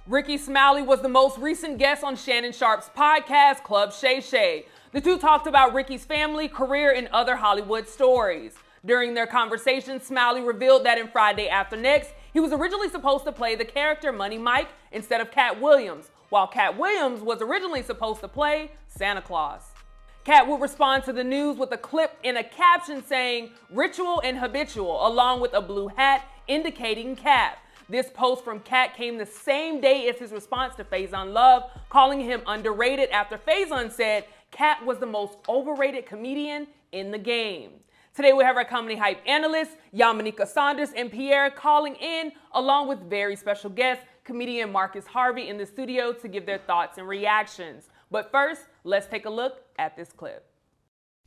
Rickey Smiley was the most recent guest on Shannon Sharpe's podcast, Club Shay. The two talked about Rickey's family, career, and other Hollywood stories. During their conversation, Smiley revealed that in Friday After Next, he was originally supposed to play the character Money Mike instead of Katt Williams, while Katt Williams was originally supposed to play Santa Claus. Katt would respond to the news with a clip in a caption saying ritual and habitual, along with a blue hat indicating Katt. This post from Katt came the same day as his response to Faizon Love, calling him underrated after Faizon said Katt was the most overrated comedian in the game. Today we have our comedy hype analysts, Yamanika Saunders and Pierre, calling in, along with very special guest, comedian Marcus Harvey, in the studio to give their thoughts and reactions. But first, let's take a look at this clip.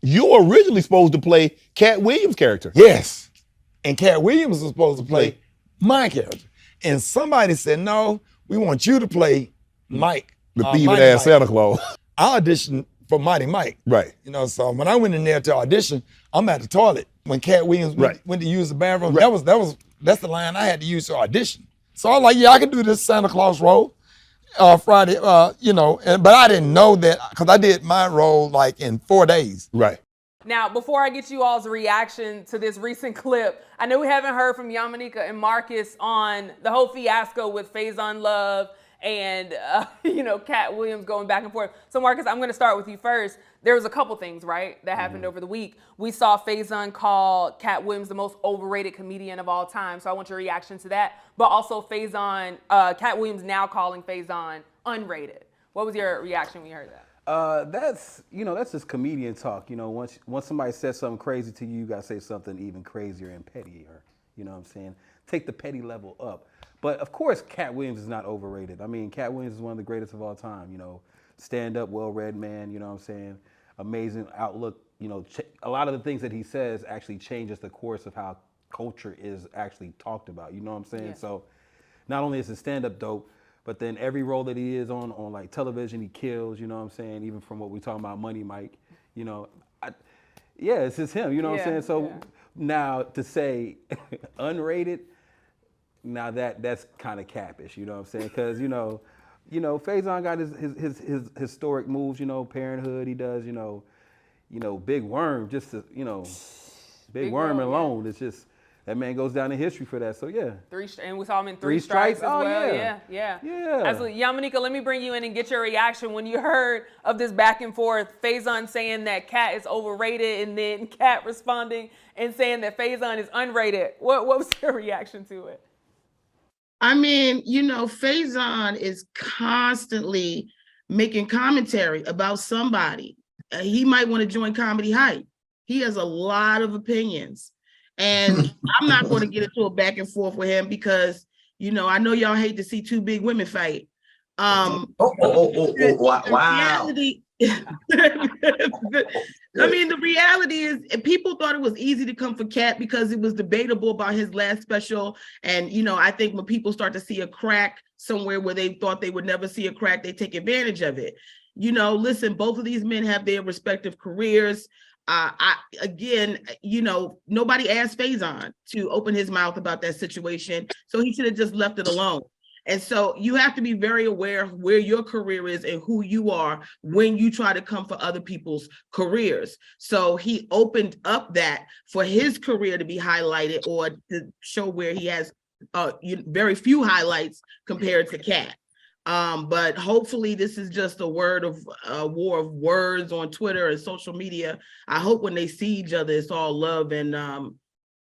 You were originally supposed to play Katt Williams' character. Yes. And Katt Williams was supposed to play my character. And somebody said, no, we want you to play Mike. The thieving ass Santa Claus. I auditioned for Mighty Mike. Right. You know, so when I went in there to audition, I'm at the toilet. When Katt Williams went to use the bathroom, that's the line I had to use to audition. So I was like, yeah, I can do this Santa Claus role Friday, but I didn't know that because I did my role like in 4 days. Right. Now, before I get you all's reaction to this recent clip, I know we haven't heard from Yamanika and Marcus on the whole fiasco with Faizon Love and, Katt Williams going back and forth. So, Marcus, I'm going to start with you first. There was a couple things, right, that happened over the week. We saw Faizon call Katt Williams the most overrated comedian of all time. So I want your reaction to that. But also Katt Williams now calling Faizon unrated. What was your reaction when you heard that? That's just comedian talk. Once somebody says something crazy to you, you gotta say something even crazier and pettier. You know what I'm saying? Take the petty level up. But of course, Katt Williams is not overrated. I mean, Katt Williams is one of the greatest of all time. Stand-up, well-read man. You know what I'm saying? Amazing outlook. A lot of the things that he says actually changes the course of how culture is actually talked about. You know what I'm saying? Yeah. So, not only is his stand-up dope, but then every role that he is on like television, he kills, you know what I'm saying? Even from what we're talking about, Money Mike, it's just him, you know what I'm saying? So now to say unrated, now that's kind of cappish, you know what I'm saying? Because, Faizon got his historic moves, Parenthood, he does, Big Worm, just to, Big Worm alone, it's just, that man goes down in history for that. So yeah. And we saw him in three strikes as well. Yeah. Absolutely. Yamanika, let me bring you in and get your reaction when you heard of this back and forth. Faizon saying that Katt is overrated and then Katt responding and saying that Faizon is unrated. What was your reaction to it? I mean, Faizon is constantly making commentary about somebody. He might want to join Comedy Hype. He has a lot of opinions. And I'm not going to get into a back and forth with him because, I know y'all hate to see two big women fight. Wow. Reality, the reality is people thought it was easy to come for Katt because it was debatable about his last special. And, I think when people start to see a crack somewhere where they thought they would never see a crack, they take advantage of it. Listen, both of these men have their respective careers. Nobody asked Faizon to open his mouth about that situation, so he should have just left it alone. And so you have to be very aware of where your career is and who you are when you try to come for other people's careers. So he opened up that for his career to be highlighted or to show where he has very few highlights compared to Katt. But hopefully this is just a war of words on Twitter and social media. I hope when they see each other, it's all love and,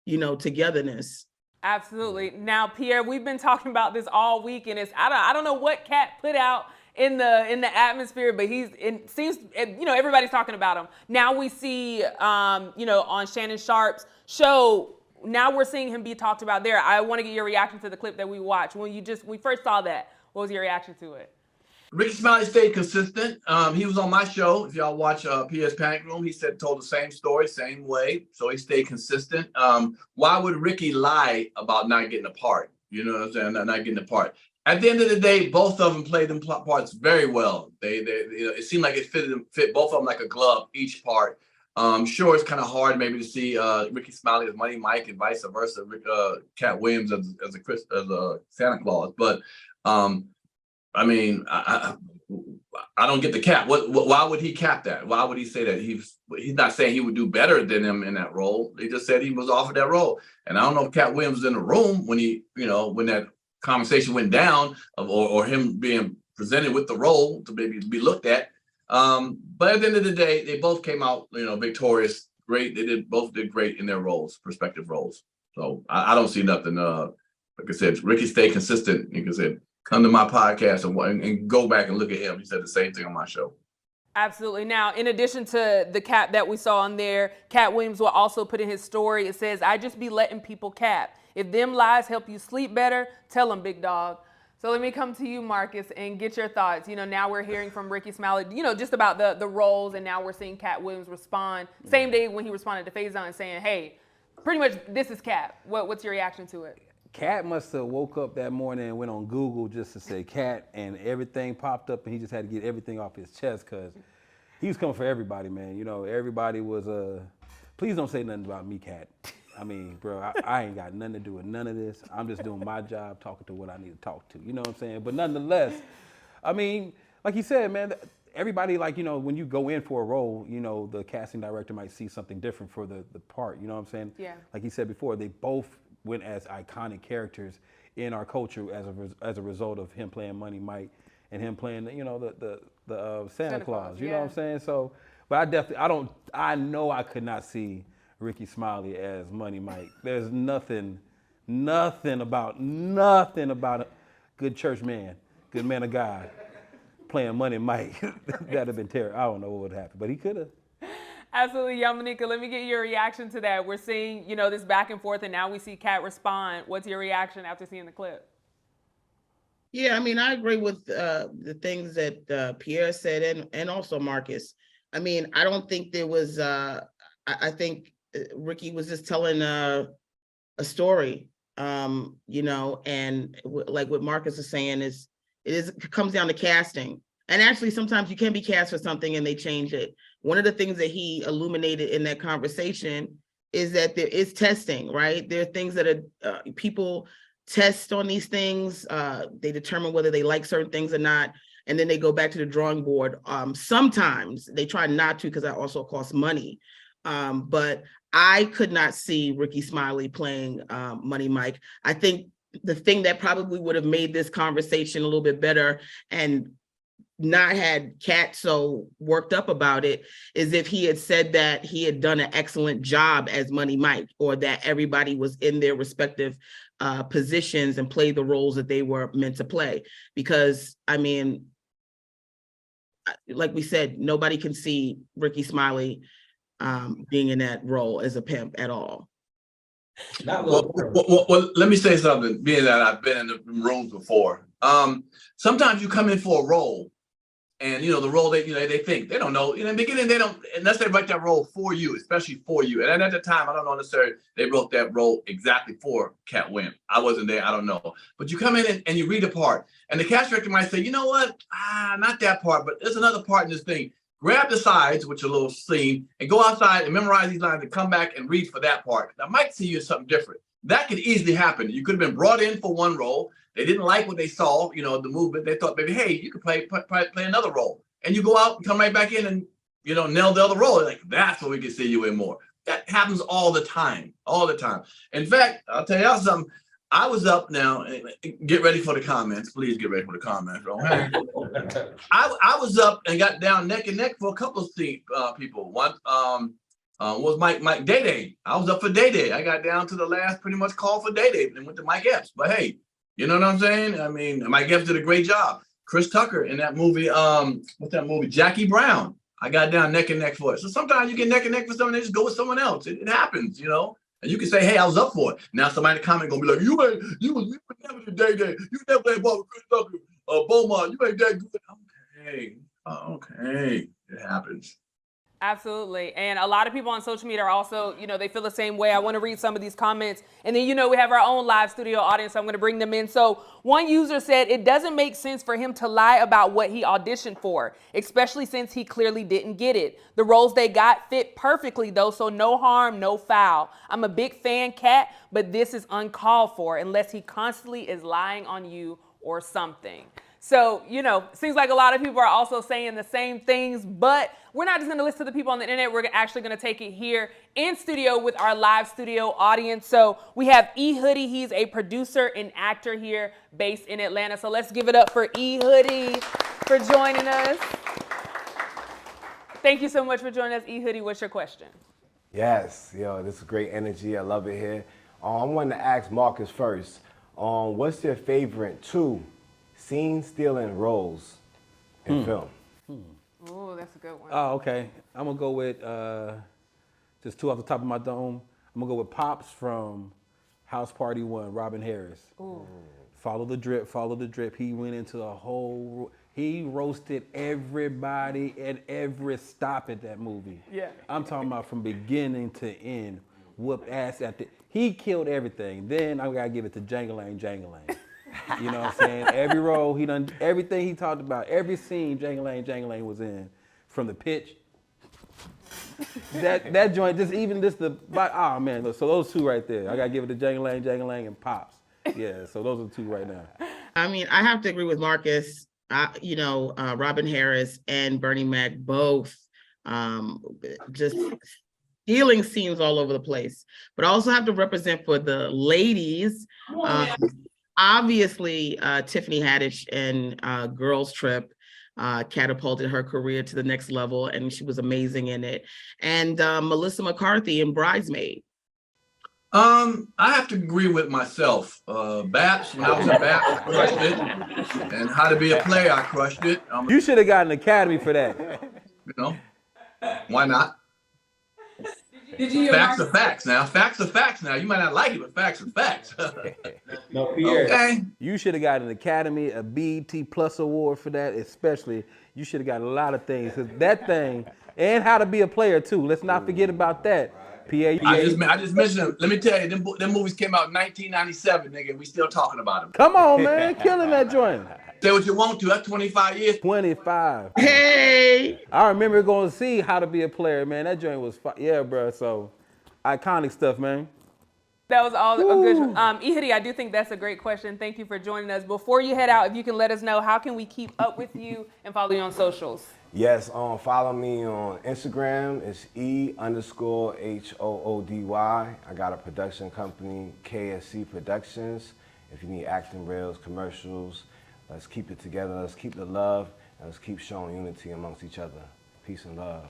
togetherness. Absolutely. Now, Pierre, we've been talking about this all week, and I don't know what Katt put out in the atmosphere, but it seems everybody's talking about him. Now we see on Shannon Sharpe's show. Now we're seeing him be talked about there. I want to get your reaction to the clip that we watched when we first saw that. What was your reaction to it? Rickey Smiley stayed consistent. He was on my show. If y'all watch PS Panic Room, he told the same story, same way. So he stayed consistent. Why would Rickey lie about not getting a part? You know what I'm saying? Not getting a part. At the end of the day, both of them played them parts very well. It seemed like it fit both of them like a glove, each part. Sure, it's kind of hard maybe to see Rickey Smiley as Money Mike and vice versa, Katt Williams as a Santa Claus, but I mean, I don't get the cap. Why would he cap that? Why would he say that? He's not saying he would do better than him in that role. They just said he was offered that role. And I don't know if Katt Williams was in the room when when that conversation went down, or him being presented with the role to maybe be looked at. But at the end of the day, they both came out, victorious. Great. They both did great in their roles, respective roles. So I don't see nothing. Like I said, Rickey stayed consistent. Like I said, come to my podcast and go back and look at him. He said the same thing on my show. Absolutely. Now, in addition to the cap that we saw on there, Katt Williams will also put in his story. It says, I just be letting people cap. If them lies help you sleep better, tell them, big dog. So let me come to you, Marcus, and get your thoughts. Now we're hearing from Rickey Smiley, just about the roles, and now we're seeing Katt Williams respond. Same day when he responded to Faison saying, hey, pretty much this is Katt. What's your reaction to it? Katt must have woke up that morning and went on Google just to say Katt, and everything popped up, and he just had to get everything off his chest because he was coming for everybody, man. Everybody was, please don't say nothing about me, Katt. I mean, bro, I ain't got nothing to do with none of this. I'm just doing my job, talking to what I need to talk to. You know what I'm saying? But nonetheless, I mean, like you said, man, everybody, when you go in for a role, the casting director might see something different for the part. You know what I'm saying? Yeah. Like he said before, they both went as iconic characters in our culture as a result of him playing Money Mike and him playing, the Santa Claus. You know what I'm saying? So, but I know I could not see Rickey Smiley as Money Mike. There's nothing about a good church man, good man of God, playing Money Mike. That'd have been terrible. I don't know what would happen, but he could have. Absolutely, Yamanika. Let me get your reaction to that. We're seeing, this back and forth, and now we see Katt respond. What's your reaction after seeing the clip? Yeah, I mean, I agree with the things that Pierre said and also Marcus. I mean, I don't think there was, I think Rickey was just telling a story, and like what Marcus is saying it comes down to casting. And actually, sometimes you can be cast for something and they change it. One of the things that he illuminated in that conversation is that there is testing, right? There are things that are people test on these things. They determine whether they like certain things or not. And then they go back to the drawing board. Sometimes they try not to because that also costs money. But I could not see Rickey Smiley playing Money Mike. I think the thing that probably would have made this conversation a little bit better and not had Katt so worked up about it is if he had said that he had done an excellent job as Money Mike, or that everybody was in their respective positions and played the roles that they were meant to play. Because, I mean, like we said, nobody can see Rickey Smiley being in that role as a pimp at all. Well, let me say something, being that I've been in the rooms before. Sometimes you come in for a role, and the role they think they don't know. In the beginning, they don't, unless they write that role for you, especially for you. And at the time, I don't know necessarily they wrote that role exactly for Katt Williams. I wasn't there, I don't know. But you come in and you read a part, and the cast director might say, you know what? Not that part, but there's another part in this thing. Grab the sides, which are a little scene, and go outside and memorize these lines and come back and read for that part. I might see you in something different. That could easily happen. You could have been brought in for one role. They didn't like what they saw, the movement. They thought maybe, hey, you could play another role. And you go out and come right back in and, nail the other role. They're like, that's what we can see you in more. That happens all the time, all the time. In fact, I'll tell y'all something. I was up now, get ready for the comments. Please get ready for the comments. Okay? I was up and got down neck and neck for a couple of people. One was Mike Day. I was up for Day. I got down to the last pretty much call for Day and went to Mike Epps. But hey, you know what I'm saying? I mean, Mike Epps did a great job. Chris Tucker in that movie, what's that movie? Jackie Brown. I got down neck and neck for it. So sometimes you get neck and neck for someone, they just go with someone else. It happens, And you can say, hey, I was up for it. Now somebody in the comment gonna be like, you was never the Day. You never played ball with Chris Tucker, Beaumont. You ain't that good. Okay. It happens. Absolutely. And a lot of people on social media are also, they feel the same way. I want to read some of these comments. And then, we have our own live studio audience, so I'm going to bring them in. So one user said, it doesn't make sense for him to lie about what he auditioned for, especially since he clearly didn't get it. The roles they got fit perfectly, though, so no harm, no foul. I'm a big fan, Katt, but this is uncalled for unless he constantly is lying on you or something. So, seems like a lot of people are also saying the same things, but we're not just going to listen to the people on the internet. We're actually going to take it here in studio with our live studio audience. So we have E. Hoodie. He's a producer and actor here based in Atlanta. So let's give it up for E. Hoodie for joining us. Thank you so much for joining us, E. Hoodie. What's your question? Yes, this is great energy. I love it here. I wanted to ask Marcus first. What's your favorite 2 scene-stealing roles in film? Oh, that's a good one. Oh, okay. I'm gonna go with just 2 off the top of my dome. I'm gonna go with Pops from House Party 1, Robin Harris. Ooh. Follow the drip, follow the drip. He went into he roasted everybody at every stop at that movie. Yeah. I'm talking about from beginning to end, whooped ass at he killed everything. Then I gotta give it to Jangalang. You know what I'm saying? Every role, he done everything he talked about, every scene Jangalang was in, from the pitch. That joint, oh man, look, so those 2 right there. I gotta give it to Jangalang and Pops. Yeah, so those are the 2 right now. I mean, I have to agree with Marcus. Robin Harris and Bernie Mac both just stealing scenes all over the place. But I also have to represent for the ladies. Obviously, Tiffany Haddish in Girls Trip catapulted her career to the next level, and she was amazing in it. And Melissa McCarthy in Bridesmaid. I have to agree with myself. Baps, when I was in Baps, I crushed it. And How to Be a Player, I crushed it. You should have gotten an Academy for that. Why not? Facts are facts now. Facts are facts now. You might not like it, but facts are facts. No, Pierre. Okay. You should have got an Academy, a BET Plus award for that, especially. You should have got a lot of things. That thing, and How to Be a Player too. Let's not forget about that. Pierre. I just mentioned them. Let me tell you, them movies came out in 1997, nigga. We still talking about them. Come on, man. Killing that joint. Say what you want to. That's 25 years. 25. Hey! I remember going to see How to Be a Player, man. That joint was, yeah, bro. So, iconic stuff, man. That was all a good. E. Hoodie, I do think that's a great question. Thank you for joining us. Before you head out, if you can let us know, how can we keep up with you and follow you on socials? Yes, follow me on Instagram. It's E_HOODY. I got a production company, KSC Productions. If you need acting reels, commercials, let's keep it together. Let's keep the love, and let's keep showing unity amongst each other. Peace and love.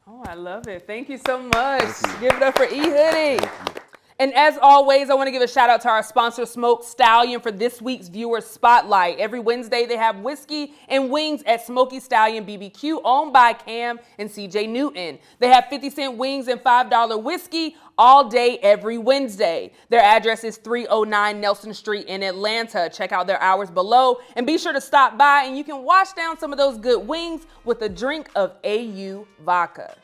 Oh, I love it. Thank you so much. Give it up for E. Hoodie. And as always, I want to give a shout out to our sponsor, Smoke Stallion, for this week's Viewer Spotlight. Every Wednesday, they have whiskey and wings at Smoky Stallion BBQ, owned by Cam and CJ Newton. They have 50-cent wings and $5 whiskey all day, every Wednesday. Their address is 309 Nelson Street in Atlanta. Check out their hours below and be sure to stop by, and you can wash down some of those good wings with a drink of AU vodka.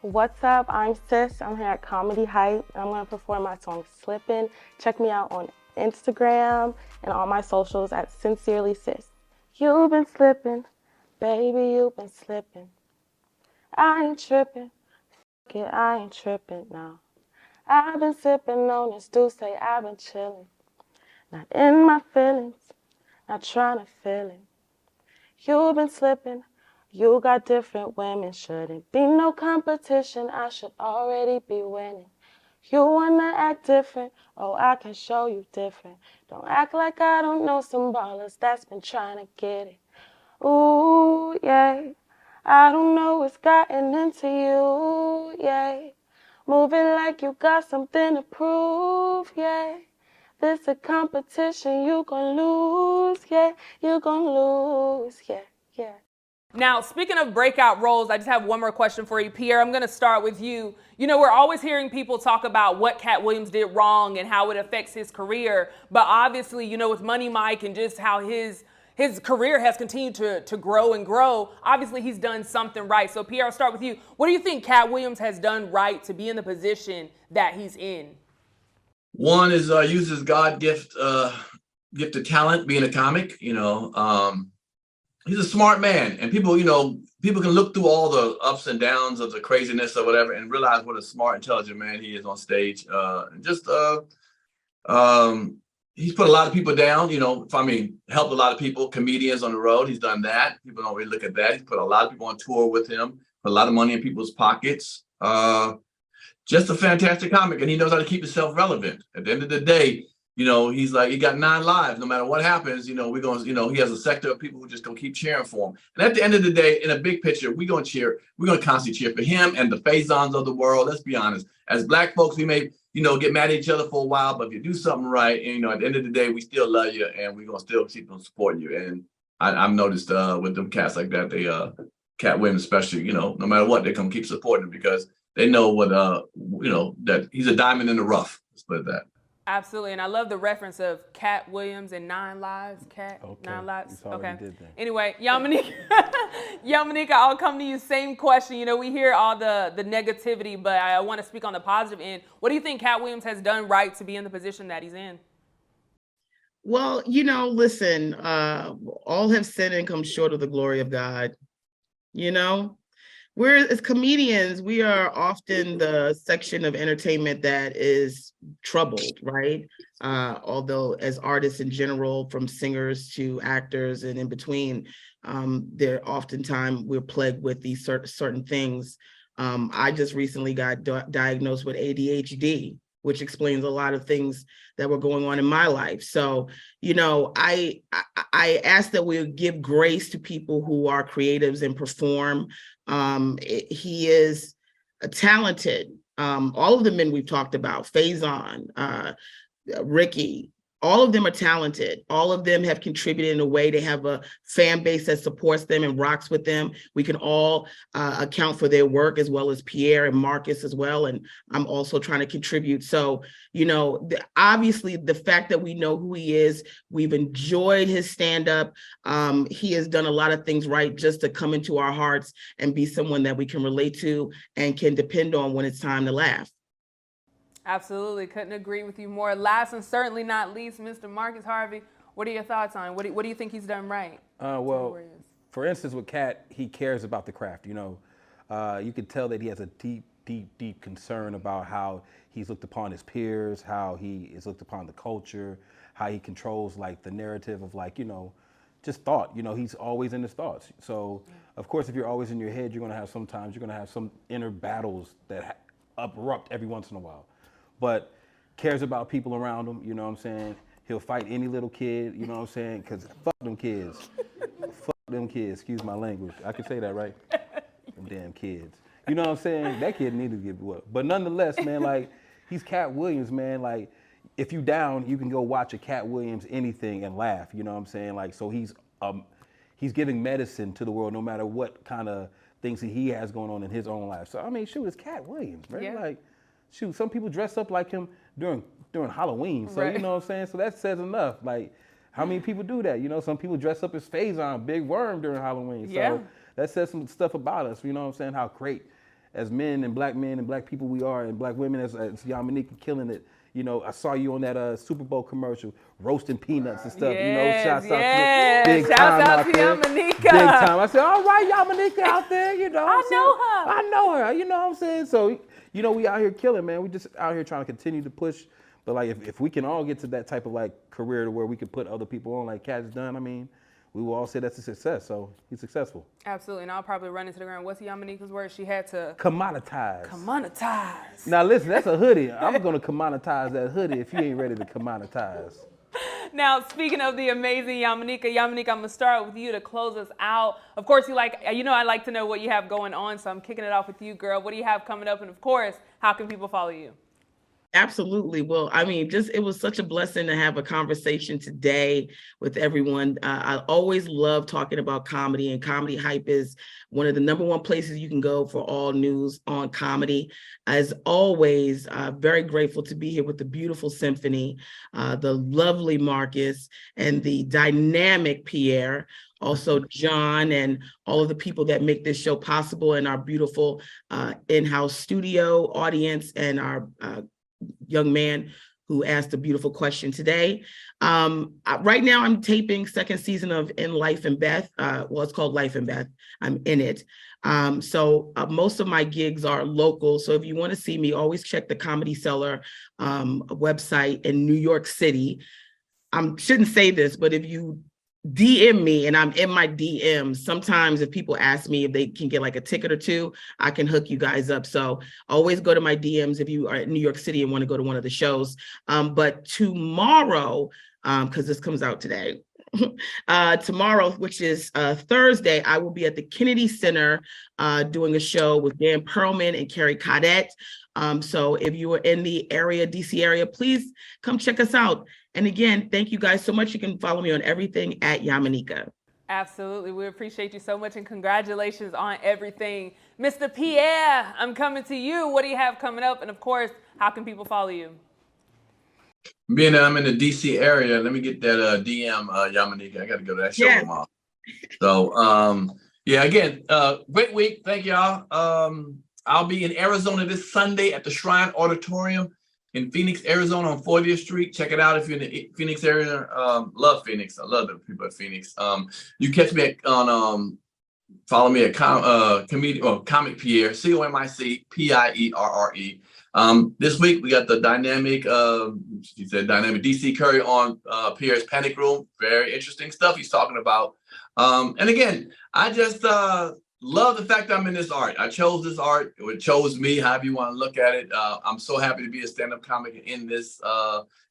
What's up? I'm Sis. I'm here at Comedy Hype. I'm going to perform my song Slippin'. Check me out on Instagram and all my socials at Sincerely Sis. You've been slipping, baby, you've been slipping. I ain't tripping, I ain't tripping now. I've been sipping on this Douce, I've been chilling. Not in my feelings, not trying to feel it. You've been slipping. You got different women, shouldn't be no competition. I should already be winning. You wanna act different, oh, I can show you different. Don't act like I don't know some ballers that's been trying to get it. Ooh, yeah, I don't know what's gotten into you, yeah. Moving like you got something to prove, yeah. This a competition, you gon' lose, yeah. You gon' lose, yeah, yeah. Now, speaking of breakout roles, I just have one more question for you, Pierre. I'm going to start with you. We're always hearing people talk about what Katt Williams did wrong and how it affects his career. But obviously, with Money Mike and just how his career has continued to grow and grow, obviously he's done something right. So, Pierre, I'll start with you. What do you think Katt Williams has done right to be in the position that he's in? One is uses God gifted talent, being a comic, He's a smart man, and people can look through all the ups and downs of the craziness or whatever and realize what a smart, intelligent man he is on stage. he's put a lot of people down, helped a lot of people, comedians on the road. He's done that. People don't really look at that. He's put a lot of people on tour with him, put a lot of money in people's pockets. Just a fantastic comic, and he knows how to keep himself relevant. At the end of the day, he's like, he got 9 lives. No matter what happens, we're going to, he has a sector of people who just going to keep cheering for him. And at the end of the day, in a big picture, we're going to cheer. We're going to constantly cheer for him and the Faisons of the world. Let's be honest. As Black folks, we may, get mad at each other for a while, but if you do something right, and, at the end of the day, we still love you, and we're going to still keep on supporting you. And I've noticed with them cats like that, they, Katt Williams especially, no matter what, they're going to keep supporting him because they know what, that he's a diamond in the rough. Let's put it that. Absolutely, and I love the reference of Katt Williams and 9 lives. Katt, Okay. 9 lives. Okay. Did that. Anyway, Yamanika, I'll come to you. Same question. We hear all the negativity, but I want to speak on the positive end. What do you think Katt Williams has done right to be in the position that he's in? Well, listen, all have sinned and come short of the glory of God. We're, as comedians, we are often the section of entertainment that is troubled, right? Although as artists in general, from singers to actors and in between, there oftentimes we're plagued with these certain things. I just recently got diagnosed with ADHD, which explains a lot of things that were going on in my life. So, I ask that we give grace to people who are creatives and perform. He is talented. All of the men we've talked about, Faison, Rickey, all of them are talented. All of them have contributed in a way. They have a fan base that supports them and rocks with them. We can all account for their work, as well as Pierre and Marcus as well. And I'm also trying to contribute. So, obviously the fact that we know who he is, we've enjoyed his stand-up. He has done a lot of things right just to come into our hearts and be someone that we can relate to and can depend on when it's time to laugh. Absolutely. Couldn't agree with you more. Last and certainly not least, Mr. Marcus Harvey, what are your thoughts on it? What do you think he's done right? Well, for instance, with Katt, he cares about the craft. You could tell that he has a deep concern about how he's looked upon his peers, how he is looked upon the culture, how he controls like the narrative of just thought. He's always in his thoughts. So, of course, if you're always in your head, you're going to have some inner battles that erupt every once in a while. But cares about people around him, He'll fight any little kid, Because fuck them kids. Fuck them kids, excuse my language. I can say that, right? Them damn kids. That kid needed to get what. But nonetheless, man, he's Katt Williams, man. If you down, you can go watch a Katt Williams anything and laugh, So he's giving medicine to the world no matter what kind of things that he has going on in his own life. So, shoot, it's Katt Williams, man. Yeah. Shoot, some people dress up like him during Halloween. So, Right. So that says enough. How many people do that? Some people dress up as Faison, Big Worm during Halloween. Yeah. So that says some stuff about us, how great as men and black people we are, and black women as Yamanika killing it. I saw you on that Super Bowl commercial, roasting peanuts and stuff. Shouts out to big time out there. Yamanika. Big time. I said, all right, Yamanika out there, I know her, you know what I'm saying? So, we out here killing, man. We just out here trying to continue to push. But if we can all get to that type of career to where we can put other people on like Katt's done, we will all say that's a success. So he's successful. Absolutely, and I'll probably run into the ground. What's Yamanika's word? She had to commoditize. Commoditize. Now listen, that's a hoodie. I'm gonna commoditize that hoodie if you ain't ready to commoditize. Now, speaking of the amazing Yamanika, I'm gonna start with you to close us out. Of course, I like to know what you have going on, so I'm kicking it off with you, girl. What do you have coming up? And of course, how can people follow you? Absolutely. Well, it was such a blessing to have a conversation today with everyone. I always love talking about comedy, and Comedy Hype is one of the #1 places you can go for all news on comedy. As always, very grateful to be here with the beautiful Symphony, the lovely Marcus, and the dynamic Pierre, also John, and all of the people that make this show possible, and our beautiful in-house studio audience, and our young man who asked a beautiful question today. Right now I'm taping 2nd season of In Life and Beth. It's called Life and Beth. I'm in it. So most of my gigs are local. So if you want to see me, always check the Comedy Cellar website in New York City. I shouldn't say this, but if you DM me and I'm in my DMs, sometimes if people ask me if they can get like a ticket or two, I can hook you guys up. So always go to my DMs if you are in New York City and want to go to one of the shows. But tomorrow, because this comes out today, tomorrow, which is Thursday, I will be at the Kennedy Center doing a show with Dan Perlman and Carrie Cadet. So if you are in the area, DC area, please come check us out. And again, thank you guys so much. You can follow me on everything at Yamanika. Absolutely. We appreciate you so much and congratulations on everything. Mr. Pierre, I'm coming to you. What do you have coming up? And of course, how can people follow you? Being that I'm in the DC area, let me get that DM, Yamanika. I got to go to that show tomorrow. So, yeah, again, great week. Thank y'all. I'll be in Arizona this Sunday at the Shrine Auditorium in Phoenix, Arizona on 40th Street. Check it out if you're in the Phoenix area. Love Phoenix. I love the people at Phoenix. You catch me on follow me at Comic Pierre, COMIC PIERRE. This week we got the dynamic DC Curry on Pierre's Panic Room. Very interesting stuff he's talking about. And again, I just love the fact that I'm in this art. I chose this art. It chose me, however you want to look at it. I'm so happy to be a stand-up comic in this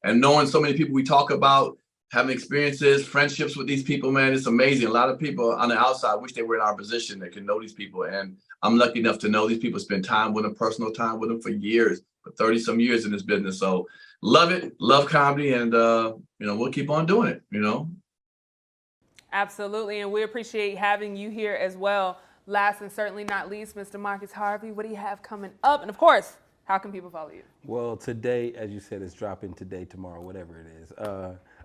and knowing so many people we talk about, having experiences, friendships with these people, man, it's amazing. A lot of people on the outside wish they were in our position that can know these people. And I'm lucky enough to know these people, spend time with them, personal time with them for years, for 30 some years in this business. So love it, love comedy, and we'll keep on doing it, Absolutely. And we appreciate having you here as well. Last and certainly not least, Mr. Marcus Harvey, what do you have coming up? And of course, how can people follow you? Well, today, as you said, it's dropping today, tomorrow, whatever it is.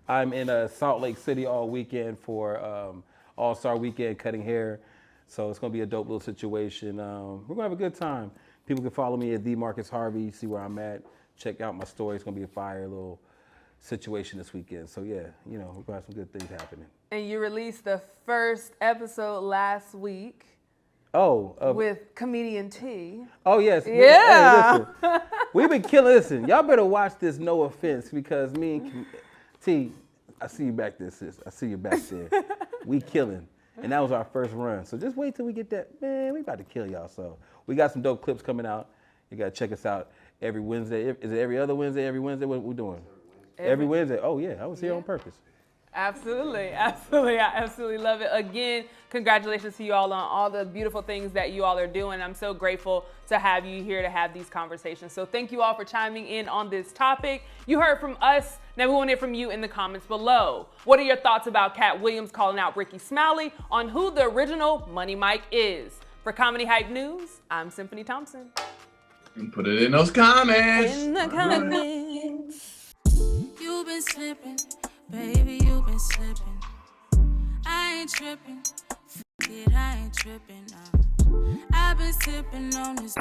I'm in Salt Lake City all weekend for All-Star Weekend, cutting hair. So it's going to be a dope little situation. We're going to have a good time. People can follow me at The Marcus Harvey, see where I'm at. Check out my story. It's going to be a fire little situation this weekend. So yeah, we're going to have some good things happening. And you released the first episode last week. With comedian T. Oh, yes. Yeah. Hey, listen, we've been killing. Listen, y'all better watch this, no offense, because me and T, I see you back there, sis. I see you back there. We killing. And that was our first run. So just wait till we get that. Man, we about to kill y'all. So we got some dope clips coming out. You got to check us out every Wednesday. Is it every other Wednesday, every Wednesday? What we doing? Every Wednesday. Oh, yeah. I was here on purpose. Absolutely. Absolutely. I absolutely love it. Again, congratulations to you all on all the beautiful things that you all are doing. I'm so grateful to have you here to have these conversations. So thank you all for chiming in on this topic. You heard from us. Now we want to hear from you in the comments below. What are your thoughts about Katt Williams calling out Rickey Smiley on who the original Money Mike is? For Comedy Hype News, I'm Symphony Thompson. Put it in those comments. In the comments. You've been slipping. Baby, you been slipping. I ain't tripping. F it, I ain't tripping. I've been sipping on this.